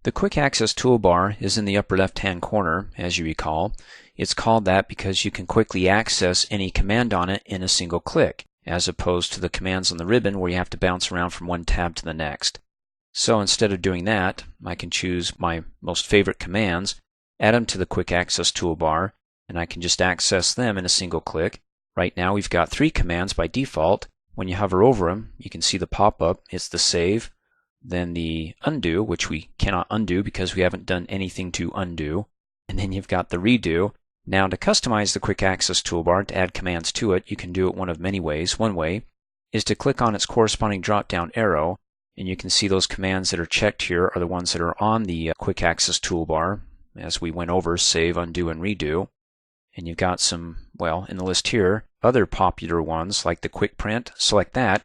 The Quick Access toolbar is in the upper left-hand corner, as you recall. It's called that because you can quickly access any command on it in a single click, as opposed to the commands on the ribbon where you have to bounce around from one tab to the next. So instead of doing that, I can choose my most favorite commands, add them to the Quick Access toolbar, and I can just access them in a single click. Right now we've got 3 commands by default. When you hover over them, you can see the pop-up. It's the save, then the undo, which we cannot undo because we haven't done anything to undo, and then you've got the redo. Now to customize the Quick Access toolbar, to add commands to it, you can do it one of many ways. One way is to click on its corresponding drop-down arrow, and you can see those commands that are checked here are the ones that are on the Quick Access toolbar, as we went over: save, undo, and redo. And you've got some, well, in the list here, other popular ones like the Quick Print. Select that,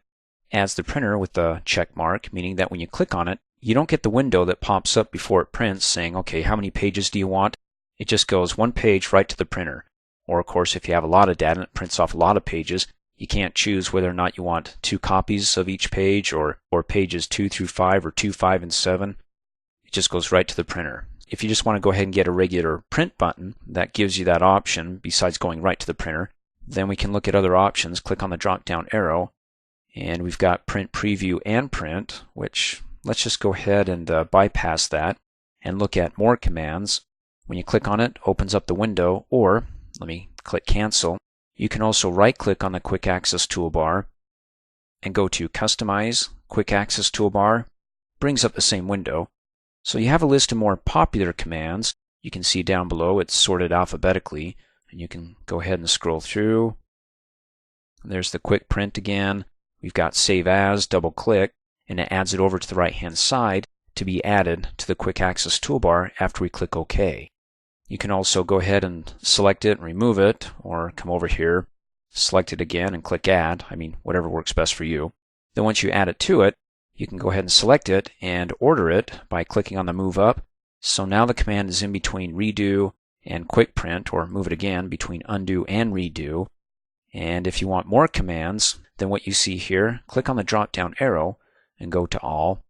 adds the printer with the check mark, meaning that when you click on it, you don't get the window that pops up before it prints saying, okay, how many pages do you want? It just goes one page right to the printer. Or of course, if you have a lot of data and it prints off a lot of pages, you can't choose whether or not you want 2 copies of each page or pages 2 through 5 or 2, 5, and 7. It just goes right to the printer. If you just want to go ahead and get a regular print button, that gives you that option besides going right to the printer. Then we can look at other options, click on the drop-down arrow, and we've got print preview and print, which let's just go ahead and bypass that and look at more commands. When you click on it, opens up the window, or let me click cancel. You can also right-click on the Quick Access toolbar and go to Customize Quick Access Toolbar. Brings up the same window. So you have a list of more popular commands. You can see down below it's sorted alphabetically, and you can go ahead and scroll through. There's the Quick Print again. We've got Save As, double-click, and it adds it over to the right-hand side to be added to the Quick Access toolbar after we click OK. You can also go ahead and select it and remove it, or come over here, select it again and click Add. Whatever works best for you. Then once you add it to it, you can go ahead and select it and order it by clicking on the Move Up. So now the command is in between Redo and Quick Print, or move it again between Undo and Redo. And if you want more commands than what you see here, click on the drop-down arrow and go to All.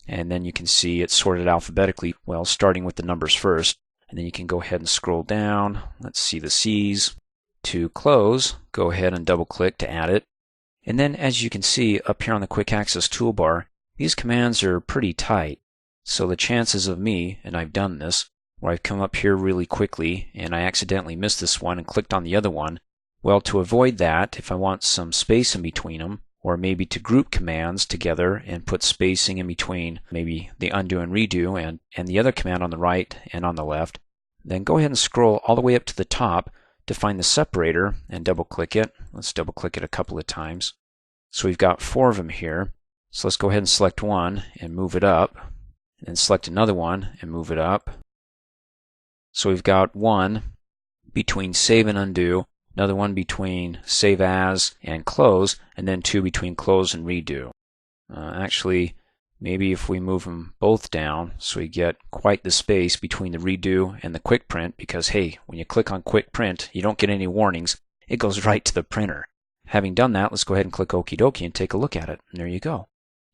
And then you can see it's sorted alphabetically, well, starting with the numbers first. And then you can go ahead and scroll down. Let's see the C's. To close, go ahead and double-click to add it. And then as you can see up here on the Quick Access toolbar, these commands are pretty tight. So the chances of me, and I've done this, where I've come up here really quickly and I accidentally missed this one and clicked on the other one, well, to avoid that, if I want some space in between them, or maybe to group commands together and put spacing in between maybe the undo and redo and the other command on the right and on the left, then go ahead and scroll all the way up to the top to find the separator and double-click it. Let's double-click it a couple of times. So we've got 4 of them here. So let's go ahead and select one and move it up, and select another one and move it up. So we've got one between save and undo, another one between save as and close, and then 2 between close and redo. Actually, maybe if we move them both down so we get quite the space between the redo and the Quick Print, because hey, when you click on Quick Print, you don't get any warnings. It goes right to the printer. Having done that, let's go ahead and click Okie dokie and take a look at it. And there you go.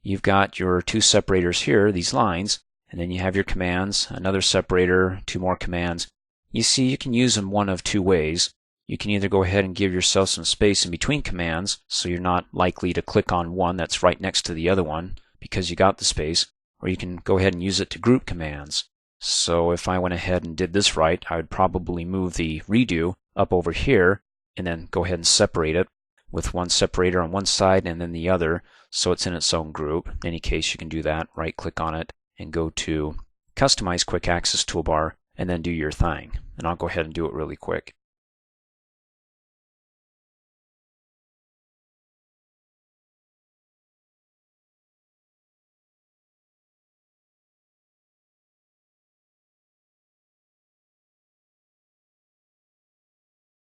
You've got your 2 separators here, these lines, and then you have your commands, another separator, 2 more commands. You see, you can use them one of 2 ways. You can either go ahead and give yourself some space in between commands, so you're not likely to click on one that's right next to the other one because you got the space, or you can go ahead and use it to group commands. So if I went ahead and did this right, I would probably move the redo up over here and then go ahead and separate it with one separator on one side and then the other, so it's in its own group. In any case, you can do that. Right-click on it and go to Customize Quick Access Toolbar and then do your thing. And I'll go ahead and do it really quick.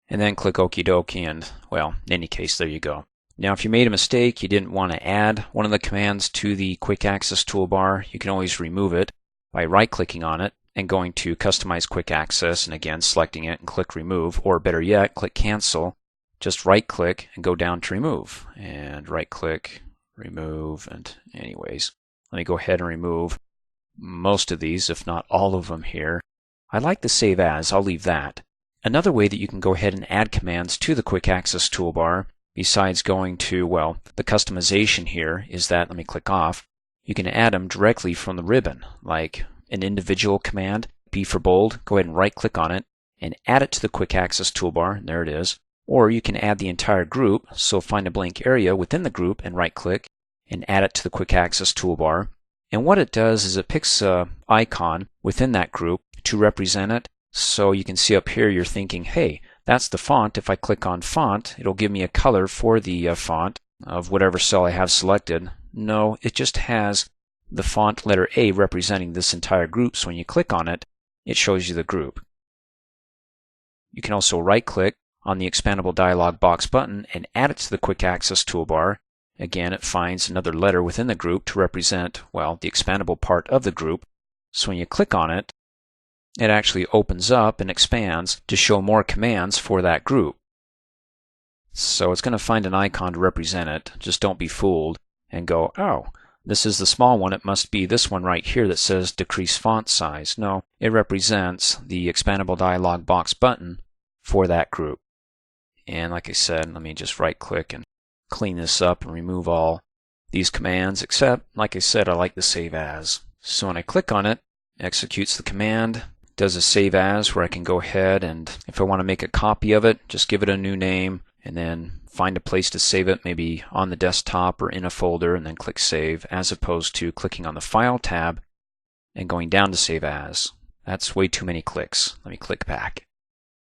And then click Okie dokie, and well, in any case, there you go. Now if you made a mistake, you didn't want to add one of the commands to the Quick Access toolbar, you can always remove it by right-clicking on it and going to Customize Quick Access, and again selecting it and click Remove, or better yet, click Cancel. Just right-click and go down to Remove, and right-click, Remove, and anyways, let me go ahead and remove most of these, if not all of them here. I like the Save As, I'll leave that. Another way that you can go ahead and add commands to the Quick Access toolbar, besides going to, well, the customization here, is that, let me click off, you can add them directly from the ribbon, like an individual command, B for bold, go ahead and right click on it and add it to the Quick Access toolbar, and there it is. Or you can add the entire group, so find a blank area within the group and right click and add it to the Quick Access toolbar. And what it does is it picks an icon within that group to represent it. So you can see up here you're thinking, hey, that's the font. If I click on font, it'll give me a color for the font of whatever cell I have selected. No, it just has the font letter A representing this entire group, so when you click on it, it shows you the group. You can also right click on the expandable dialog box button and add it to the Quick Access toolbar. Again, it finds another letter within the group to represent, well, the expandable part of the group. So when you click on it, it actually opens up and expands to show more commands for that group. So it's going to find an icon to represent it. Just don't be fooled and go, oh, this is the small one. It must be this one right here that says decrease font size. No, it represents the expandable dialog box button for that group. And like I said, let me just right click and clean this up and remove all these commands, except, like I said, I like the Save As. So when I click on it, it executes the command, does a Save As where I can go ahead and if I want to make a copy of it, just give it a new name and then find a place to save it, maybe on the desktop or in a folder, and then click Save, as opposed to clicking on the File tab and going down to Save As. That's way too many clicks. Let me click back.